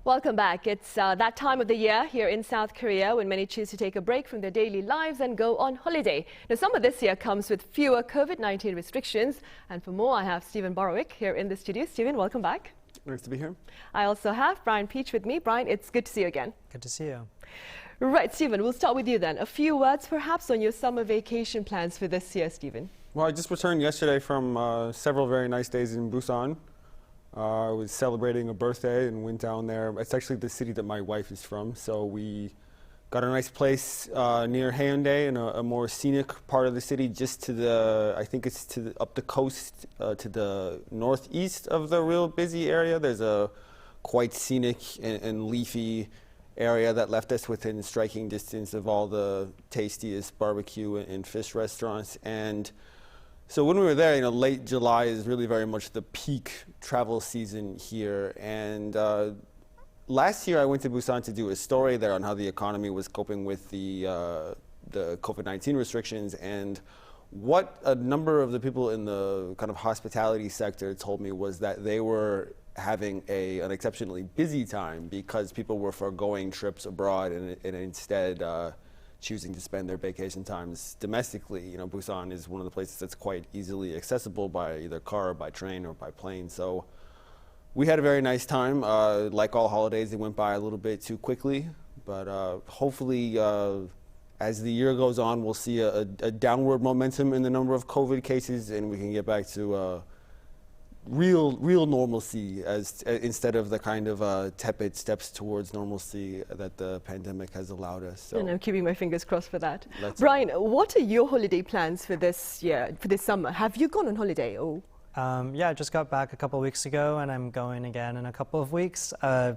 Welcome back. It's that time of the year here in South Korea when many choose to take a break from their daily lives and go on holiday. Now, summer this year comes with fewer COVID-19 restrictions. And for more, I have Steven BOROWIEC here in the studio. Steven, welcome back. Nice to be here. I also have Bryan PIETSCH with me. Bryan, it's good to see you again. Good to see you. Right, Steven, we'll start with you then. A few words perhaps on your summer vacation plans for this year, Steven. Well, I just returned yesterday from several very nice days in Busan. I was celebrating a birthday and went down there. It's actually the city that my wife is from, so we got a nice place near Haeundae in a more scenic part of the city, just to the, I think it's up the coast to the northeast of the real busy area. There's a quite scenic and leafy area that left us within striking distance of all the tastiest barbecue and fish restaurants. And so when we were there, late July is really very much the peak travel season here. And last year I went to Busan to do a story there on how the economy was coping with the COVID-19 restrictions. And what a number of the people in the kind of hospitality sector told me was that they were having an exceptionally busy time because people were foregoing trips abroad and instead choosing to spend their vacation times domestically. Busan is one of the places that's quite easily accessible by either car or by train or by plane. So we had a very nice time. Like all holidays, it went by a little bit too quickly, but hopefully as the year goes on, we'll see a downward momentum in the number of COVID cases and we can get back to real normalcy instead of the kind of tepid steps towards normalcy that the pandemic has allowed us. So, and I'm keeping my fingers crossed for that. Bryan, what are your holiday plans for this year, for this summer? Have you gone on holiday? Yeah, I just got back a couple of weeks ago and I'm going again in a couple of weeks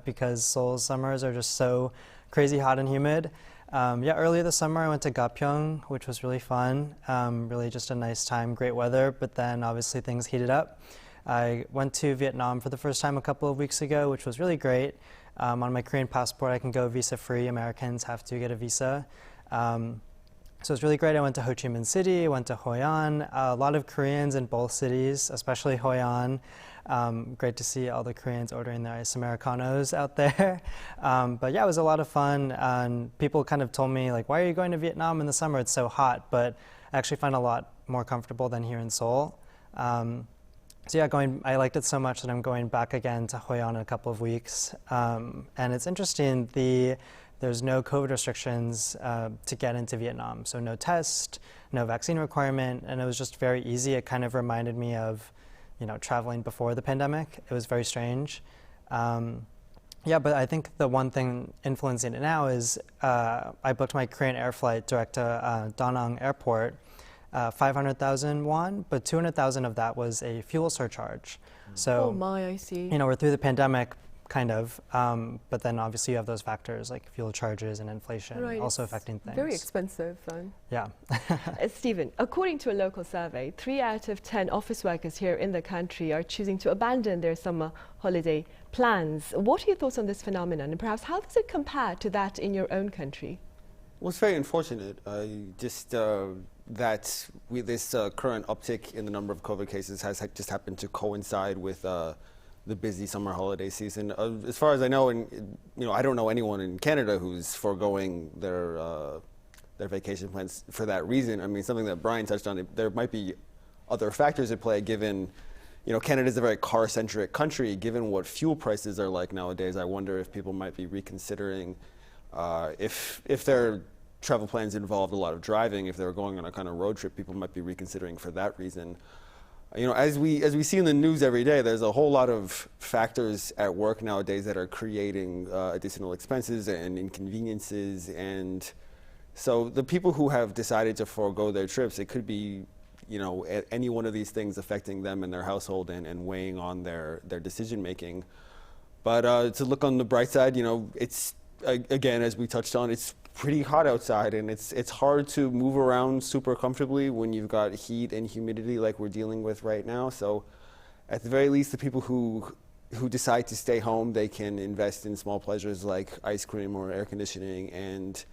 because Seoul's summers are just so crazy hot and humid. Yeah, earlier this summer I went to Gapyeong, which was really fun. Really just a nice time, great weather, but then obviously things heated up. I went to Vietnam for the first time a couple of weeks ago, which was really great. On my Korean passport, I can go visa-free. Americans have to get a visa. So it's really great. I went to Ho Chi Minh City, went to Hoi An. A lot of Koreans in both cities, especially Hoi An. Great to see all the Koreans ordering their ice Americanos out there. But yeah, it was a lot of fun. And people kind of told me, like, why are you going to Vietnam in the summer? It's so hot. But I actually find it a lot more comfortable than here in Seoul. So yeah, I liked it so much that I'm going back again to Hoi An in a couple of weeks. And it's interesting, there's no COVID restrictions to get into Vietnam. So no test, no vaccine requirement, and it was just very easy. It kind of reminded me of, traveling before the pandemic. It was very strange. Yeah, but I think the one thing influencing it now is I booked my Korean air flight direct to Da Nang Airport. 500,000 won, but 200,000 of that was a fuel surcharge. So, oh my, I see. We're through the pandemic, kind of, but then obviously you have those factors like fuel charges and inflation also affecting things. Very expensive. Yeah. Steven, according to a local survey, 3 out of 10 office workers here in the country are choosing to abandon their summer holiday plans. What are your thoughts on this phenomenon, and perhaps how does it compare to that in your own country? Well, it's very unfortunate. That this current uptick in the number of COVID cases has just happened to coincide with the busy summer holiday season. As far as I know, I don't know anyone in Canada who's foregoing their vacation plans for that reason. I mean, something that Bryan touched on, there might be other factors at play given, Canada is a very car-centric country. Given what fuel prices are like nowadays, I wonder if people might be reconsidering if their travel plans involved a lot of driving. If they were going on a kind of road trip, people might be reconsidering for that reason. As we see in the news every day, there's a whole lot of factors at work nowadays that are creating additional expenses and inconveniences. And so the people who have decided to forego their trips, it could be, any one of these things affecting them and their household and weighing on their decision making. But to look on the bright side, it's, again, as we touched on, it's pretty hot outside and it's hard to move around super comfortably when you've got heat and humidity like we're dealing with right now. So at the very least, the people who decide to stay home, they can invest in small pleasures like ice cream or air conditioning and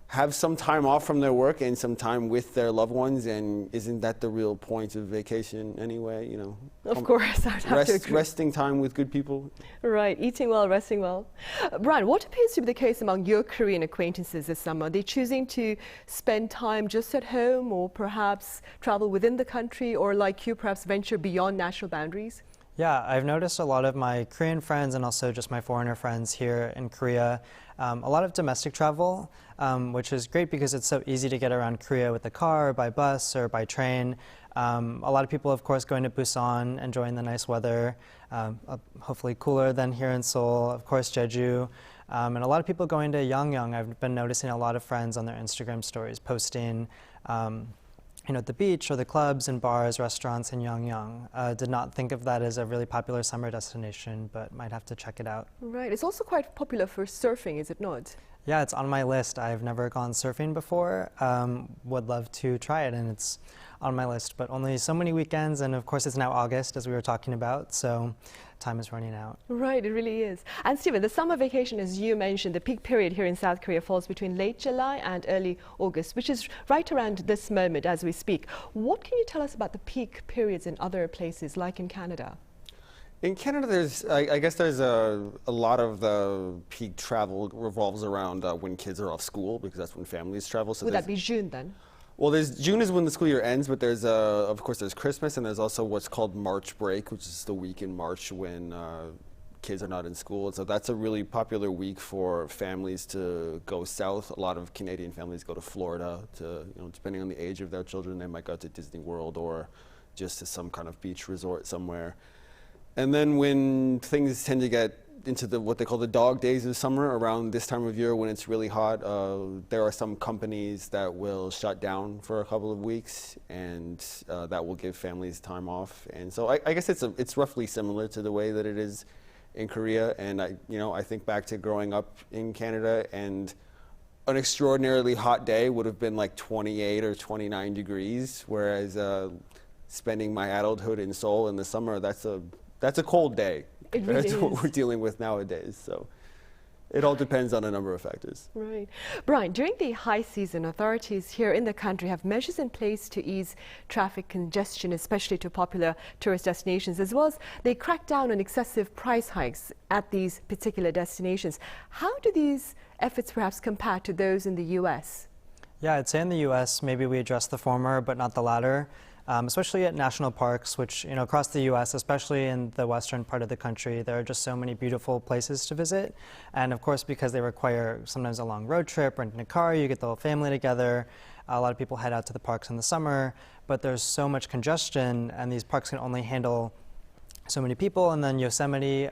have some time off from their work and some time with their loved ones, and isn't that the real point of vacation anyway, you know? Of course, I'd have to agree. Resting time with good people. Right, eating well, resting well. Bryan, what appears to be the case among your Korean acquaintances this summer? Are they choosing to spend time just at home, or perhaps travel within the country, or like you, perhaps venture beyond national boundaries? Yeah, I've noticed a lot of my Korean friends and also just my foreigner friends here in Korea, a lot of domestic travel, which is great because it's so easy to get around Korea with the car, by bus, or by train. A lot of people, of course, going to Busan, enjoying the nice weather, hopefully cooler than here in Seoul, of course, Jeju. And a lot of people going to Yangyang. I've been noticing a lot of friends on their Instagram stories posting you know, the beach or the clubs and bars, restaurants in Yangyang. Did not think of that as a really popular summer destination, but might have to check it out. Right, it's also quite popular for surfing, is it not? Yeah, it's on my list. I've never gone surfing before. Would love to try it, and it's on my list, but only so many weekends, and of course it's now August, as we were talking about, so time is running out. Right, it really is. And Steven, the summer vacation, as you mentioned, the peak period here in South Korea falls between late July and early August, which is right around this moment as we speak. What can you tell us about the peak periods in other places, like in Canada? In Canada, I guess there's a lot of the peak travel revolves around when kids are off school, because that's when families travel. So would that be June then? Well, June is when the school year ends, but there's of course there's Christmas, and there's also what's called March break, which is the week in March when kids are not in school. And so that's a really popular week for families to go south. A lot of Canadian families go to Florida to, you know, depending on the age of their children, they might go to Disney World or just to some kind of beach resort somewhere. And then when things tend to get into what they call the dog days of summer, around this time of year when it's really hot, there are some companies that will shut down for a couple of weeks, and that will give families time off. And so I guess it's roughly similar to the way that it is in Korea. And I think back to growing up in Canada, and an extraordinarily hot day would have been like 28 or 29 degrees, whereas spending my adulthood in Seoul in the summer, that's a cold day. It really That's what is. we're dealing with nowadays. So it all depends on a number of factors. Right. Bryan, during the high season, authorities here in the country have measures in place to ease traffic congestion, especially to popular tourist destinations, as well as they crack down on excessive price hikes at these particular destinations. How do these efforts perhaps compare to those in the U.S.? Yeah, I'd say in the U.S. maybe we address the former, but not the latter. Especially at national parks, which, you know, across the U.S., especially in the western part of the country, there are just so many beautiful places to visit. And of course, because they require sometimes a long road trip, renting a car, you get the whole family together. A lot of people head out to the parks in the summer, but there's so much congestion, and these parks can only handle so many people. And then Yosemite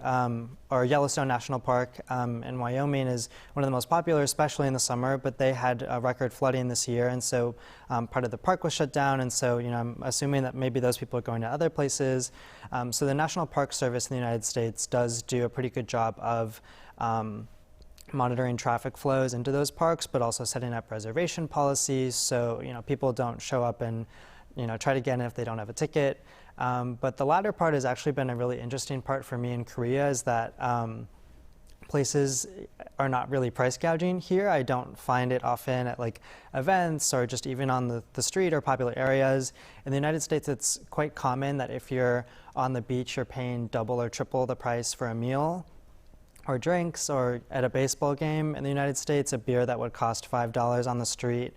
or Yellowstone National Park in Wyoming is one of the most popular, especially in the summer, but they had record flooding this year, and so part of the park was shut down. And so, you know, I'm assuming that maybe those people are going to other places. So the National Park Service in the United States does do a pretty good job of monitoring traffic flows into those parks, but also setting up reservation policies so, you know, people don't show up and, you know, try to get in if they don't have a ticket. But the latter part has actually been a really interesting part for me in Korea, is that places are not really price gouging here. I don't find it often at like events or just even on the street or popular areas. In the United States, it's quite common that if you're on the beach, you're paying double or triple the price for a meal or drinks, or at a baseball game. In the United States, a beer that would cost $5 on the street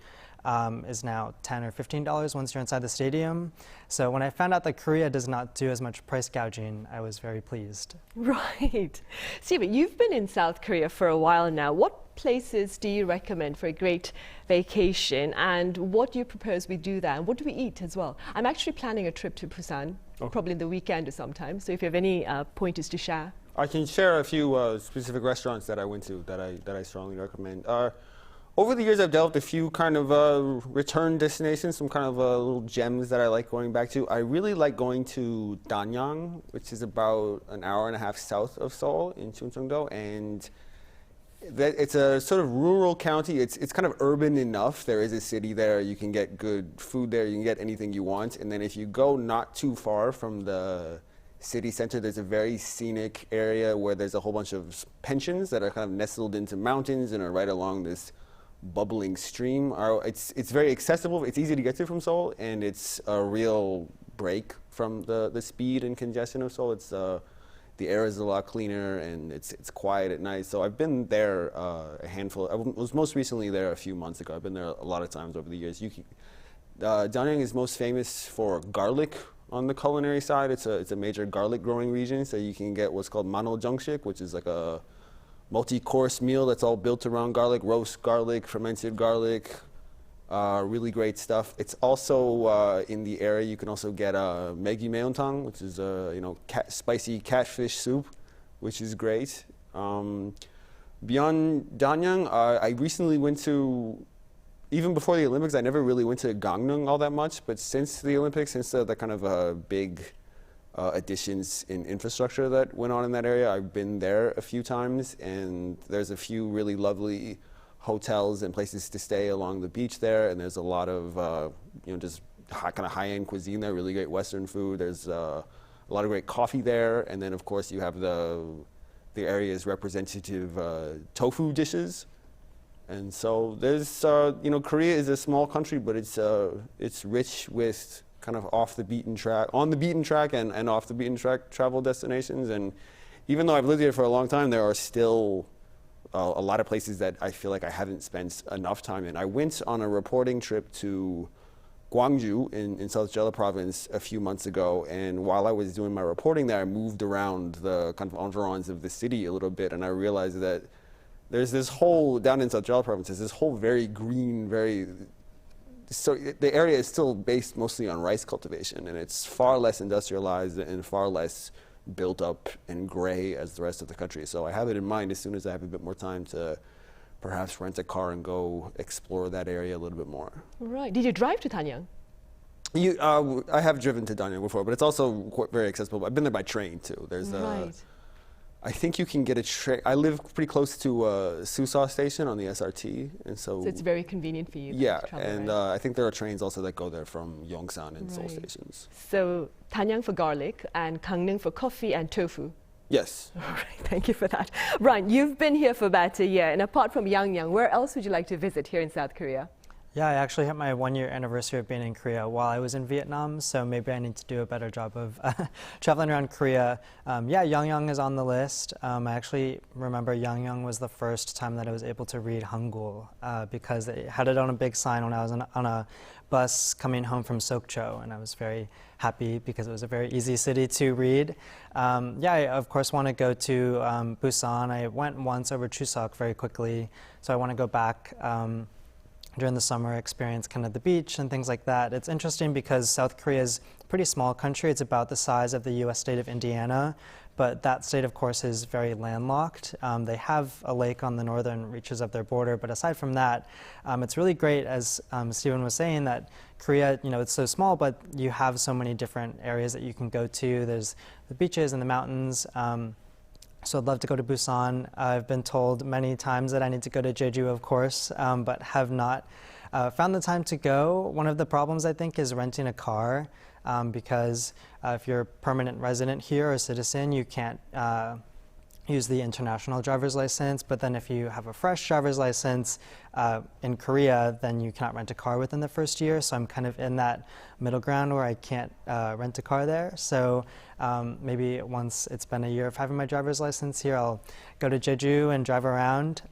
is now $10 or $15 once you're inside the stadium. So when I found out that Korea does not do as much price gouging, I was very pleased. Right. Steven, you've been in South Korea for a while now. What places do you recommend for a great vacation, and what do you propose we do there, and what do we eat as well? I'm actually planning a trip to Busan, probably in the weekend or sometime, so if you have any pointers to share. I can share a few specific restaurants that I went to that I strongly recommend. Over the years, I've developed a few kind of return destinations, some kind of little gems that I like going back to. I really like going to Danyang, which is about an hour and a half south of Seoul in Chungcheongdo, and it's a sort of rural county. It's kind of urban enough. There is a city there. You can get good food there. You can get anything you want. And then if you go not too far from the city center, there's a very scenic area where there's a whole bunch of pensions that are kind of nestled into mountains and are right along this bubbling stream. It's very accessible. It's easy to get to from Seoul, and it's a real break from the speed and congestion of Seoul. It's the air is a lot cleaner, and it's quiet at night. So I've been there a handful. I was most recently there a few months ago. I've been there a lot of times over the years. Danyang is most famous for garlic on the culinary side. It's a major garlic growing region, so you can get what's called mano jungshik, which is like a multi-course meal that's all built around garlic, roast garlic, fermented garlic, really great stuff. It's also in the area. You can also get megi meontang, which is spicy catfish soup, which is great. Beyond Danyang, I recently went to. Even before the Olympics, I never really went to Gangneung all that much. But since the Olympics, since the kind of big additions in infrastructure that went on in that area, I've been there a few times, and there's a few really lovely hotels and places to stay along the beach there, and there's a lot of just kind of high-end cuisine there, really great Western food. There's a lot of great coffee there, and then of course you have the area's representative tofu dishes. And so there's Korea is a small country, but it's rich with kind of on the beaten track and off the beaten track travel destinations. And even though I've lived here for a long time, there are still a lot of places that I feel like I haven't spent enough time in. I went on a reporting trip to Gwangju in South Jeolla province a few months ago, and while I was doing my reporting there, I moved around the kind of environs of the city a little bit, and I realized that there's this whole, down in South Jeolla province, there's this whole very green, so the area is still based mostly on rice cultivation, and it's far less industrialized and far less built up and gray as the rest of the country. So I have it in mind as soon as I have a bit more time to perhaps rent a car and go explore that area a little bit more. Right. Did you drive to Danyang? I have driven to Danyang before, but it's also very accessible. I've been there by train too. There's I think you can get a train. I live pretty close to Susa station on the SRT, and so it's very convenient for you. Yeah, to travel, and right? I think there are trains also that go there from Yongsan and Seoul stations. So Danyang for garlic and Gangneung for coffee and tofu. Yes. All right, thank you for that. Bryan, you've been here for about a year, and apart from Yangyang, where else would you like to visit here in South Korea? Yeah, I actually hit my 1-year anniversary of being in Korea while I was in Vietnam, so maybe I need to do a better job of traveling around Korea. Yeah, Yangyang is on the list. I actually remember Yangyang was the first time that I was able to read Hangul because they had it on a big sign when I was on a bus coming home from Sokcho, and I was very happy because it was a very easy city to read. Yeah, I of course want to go to Busan. I went once over Chuseok very quickly, so I want to go back during the summer, experience kind of the beach and things like that. It's interesting because South Korea is a pretty small country. It's about the size of the US state of Indiana, but that state, of course, is very landlocked. They have a lake on the northern reaches of their border, but aside from that, it's really great, as Steven was saying, that Korea, it's so small, but you have so many different areas that you can go to. There's the beaches and the mountains. So I'd love to go to Busan. I've been told many times that I need to go to Jeju, of course, but have not found the time to go. One of the problems, I think, is renting a car because if you're a permanent resident here or a citizen, you can't use the international driver's license. But then if you have a fresh driver's license in Korea, then you cannot rent a car within the first year. So I'm kind of in that middle ground where I can't rent a car there. So maybe once it's been a year of having my driver's license here, I'll go to Jeju and drive around.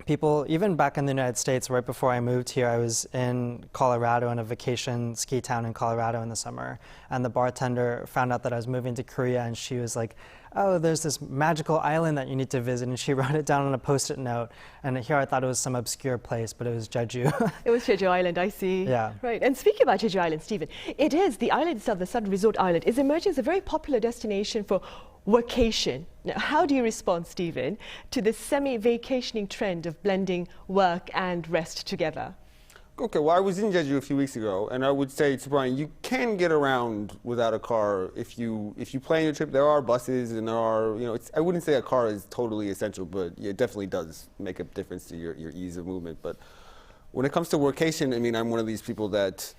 People, even back in the United States, right before I moved here, I was in Colorado in a vacation ski town in Colorado in the summer. And the bartender found out that I was moving to Korea, and she was like, oh, there's this magical island that you need to visit. And she wrote it down on a Post-it note. And here I thought it was some obscure place, but it was Jeju. It was Jeju Island, I see. Yeah. Right. And speaking about Jeju Island, Steven, it is, the island itself, the Southern Resort Island, is emerging as a very popular destination for workation. Now, how do you respond, Steven, to this semi-vacationing trend of blending work and rest together? Okay, well, I was in Jeju a few weeks ago, and I would say to Bryan, you can get around without a car if you plan your trip. There are buses, and there are, I wouldn't say a car is totally essential, but it definitely does make a difference to your ease of movement. But when it comes to workation, I mean, I'm one of these people that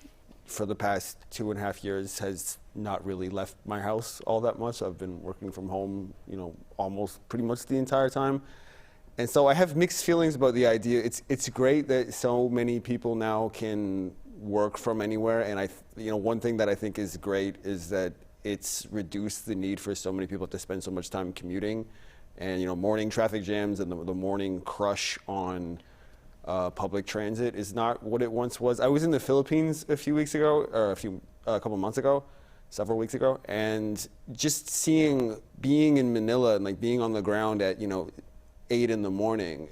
for the past 2.5 years has not really left my house all that much. I've been working from home, almost pretty much the entire time. And so I have mixed feelings about the idea. It's great that so many people now can work from anywhere, and one thing that I think is great is that it's reduced the need for so many people to spend so much time commuting, and morning traffic jams and the morning crush on public transit is not what it once was. I was in the Philippines a few weeks ago, or a couple months ago, several weeks ago, and just being in Manila and like being on the ground at 8 in the morning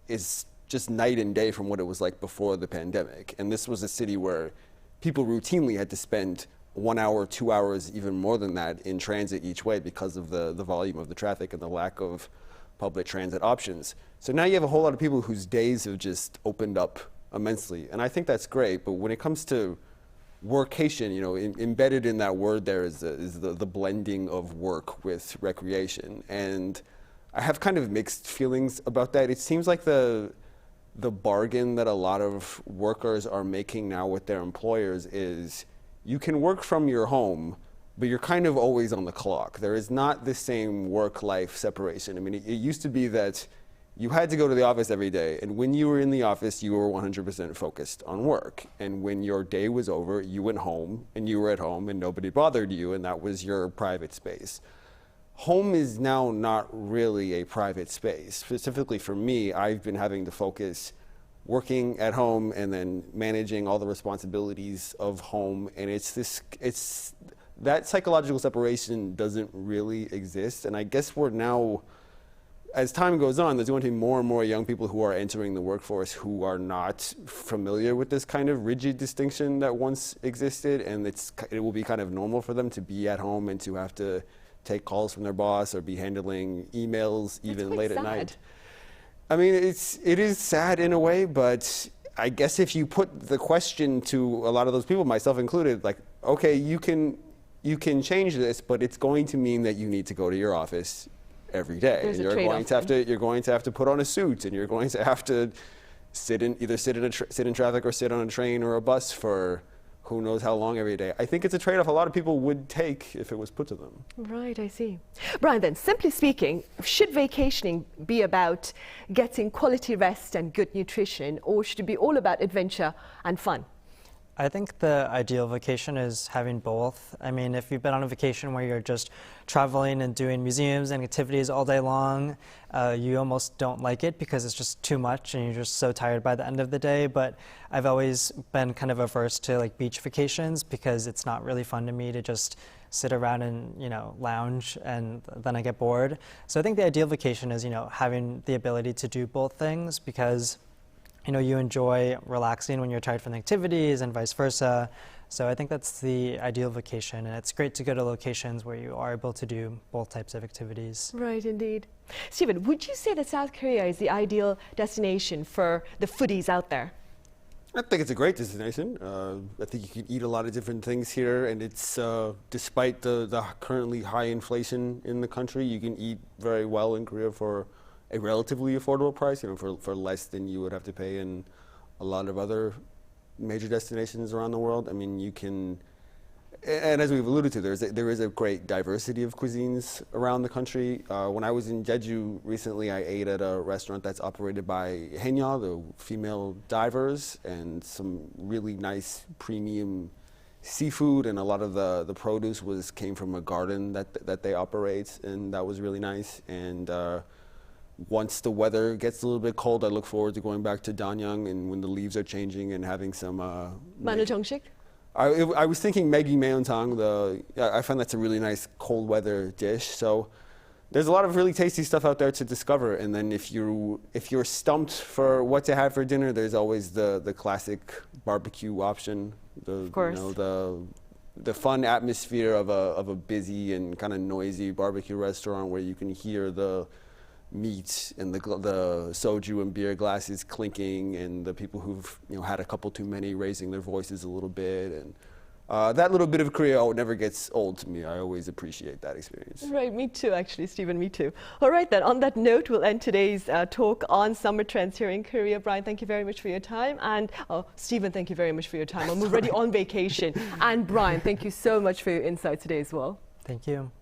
is just night and day from what it was like before the pandemic. And this was a city where people routinely had to spend 1 hour, 2 hours, even more than that in transit each way because of the volume of the traffic and the lack of public transit options. So now you have a whole lot of people whose days have just opened up immensely. And I think that's great. But when it comes to workation, embedded in that word there is the blending of work with recreation. And I have kind of mixed feelings about that. It seems like the bargain that a lot of workers are making now with their employers is you can work from your home, but you're kind of always on the clock. There is not the same work-life separation. I mean, it used to be that you had to go to the office every day, and when you were in the office, you were 100% focused on work. And when your day was over, you went home, and you were at home, and nobody bothered you, and that was your private space. Home is now not really a private space. Specifically for me, I've been having to focus working at home and then managing all the responsibilities of home. And that psychological separation doesn't really exist. And I guess we're now, as time goes on, there's going to be more and more young people who are entering the workforce who are not familiar with this kind of rigid distinction that once existed. And it will be kind of normal for them to be at home and to have to take calls from their boss or be handling emails even late at night. I mean, it is sad in a way, but I guess if you put the question to a lot of those people, myself included, like, okay, you can change this, but it's going to mean that you need to go to your office every day. There's and you're going to have to put on a suit, and you're going to have to sit in traffic or sit on a train or a bus for who knows how long every day. I think it's a trade-off a lot of people would take if it was put to them. Right, I see. Bryan, then, simply speaking, should vacationing be about getting quality rest and good nutrition, or should it be all about adventure and fun? I think the ideal vacation is having both. I mean, if you've been on a vacation where you're just traveling and doing museums and activities all day long, you almost don't like it because it's just too much and you're just so tired by the end of the day. But I've always been kind of averse to like beach vacations because it's not really fun to me to just sit around and lounge, and then I get bored. So I think the ideal vacation is having the ability to do both things, because you enjoy relaxing when you're tired from the activities and vice versa. So I think that's the ideal vacation, and it's great to go to locations where you are able to do both types of activities. Right, indeed. Steven, would you say that South Korea is the ideal destination for the foodies out there? I think it's a great destination. I think you can eat a lot of different things here, and it's despite the currently high inflation in the country, you can eat very well in Korea for a relatively affordable price, for less than you would have to pay in a lot of other major destinations around the world. I mean, you can, and as we've alluded to, there is a great diversity of cuisines around the country. When I was in Jeju recently, I ate at a restaurant that's operated by Haenya, the female divers, and some really nice premium seafood, and a lot of the produce came from a garden that they operate, and that was really nice. And once the weather gets a little bit cold, I look forward to going back to Danyang, and when the leaves are changing, and having some Manojongshik? I was thinking Meggy Maeontang. I find that's a really nice cold weather dish. So there's a lot of really tasty stuff out there to discover. And then if you're stumped for what to have for dinner, there's always the classic barbecue option. Of course. The fun atmosphere of a busy and kind of noisy barbecue restaurant where you can hear the meat and the soju and beer glasses clinking, and the people who've had a couple too many raising their voices a little bit, and that little bit of Korea never gets old to me. I always appreciate that experience. Right, me too, actually, Steven, me too. All right, then, on that note, we'll end today's talk on summer trends here in Korea. Bryan, thank you very much for your time, and Steven, thank you very much for your time. I'm already on vacation, and Bryan, thank you so much for your insight today as well. Thank you.